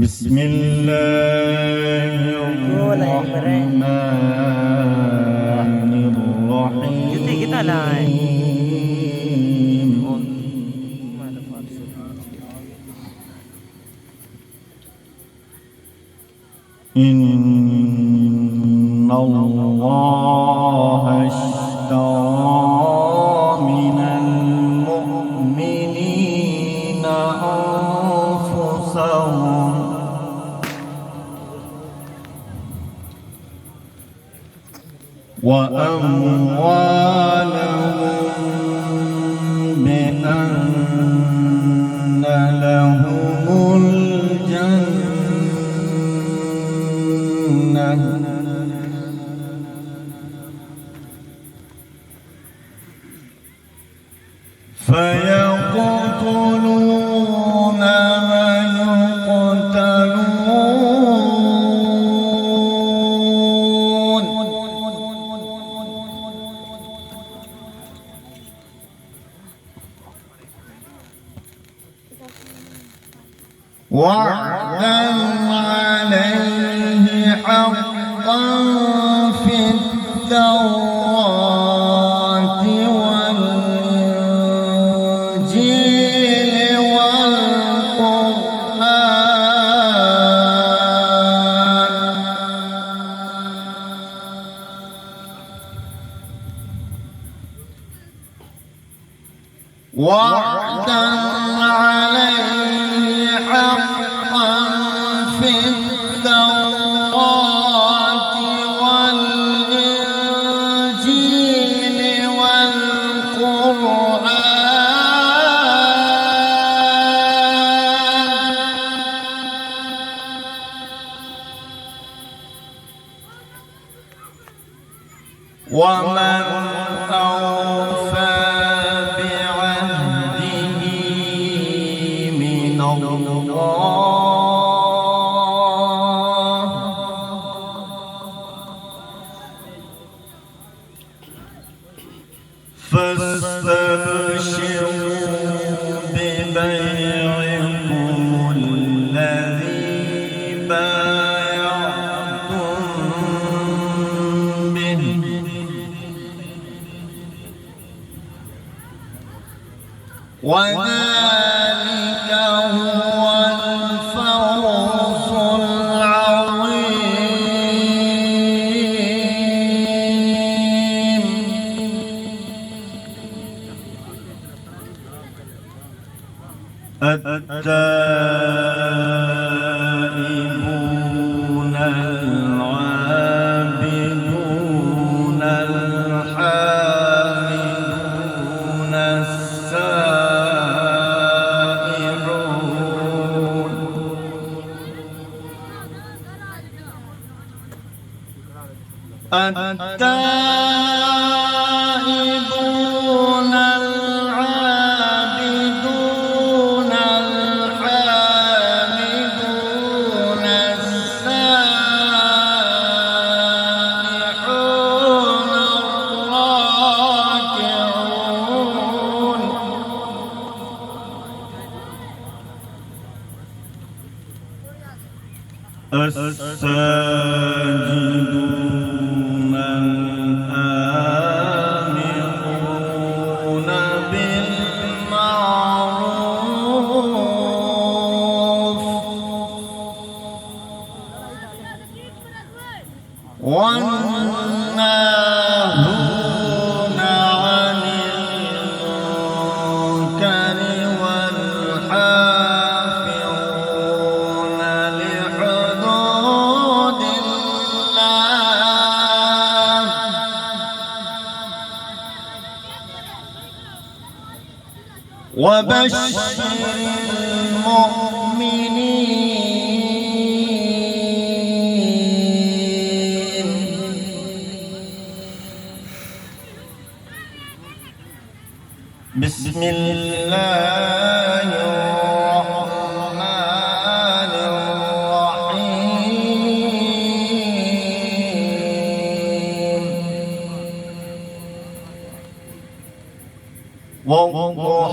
بسم الله الرحمن الرحيم إن الله اشترى من المؤمنين أنفسهم وأموالهم بأن لهم الجنة فيقتلون ويقتلون وعدا عليه حقا في التوراة والإنجيل والقرآن وعدا عليه حقا في التوراة والإنجيل والقرآن ومن أوفى بعهده من الله فاستبشروا ببيعكم الذي بايعتم به وذلك هو الفوز العظيم التائبون العابدون الحامدون السائحون التائبون العابدون الحامدون السائحون الراكعون الساجدون الآمرون بالمعروف والناهون عن المنكر والحافظون لحدود الله وبشر المؤمنين بسم الله الرحمن الرحيم والضحى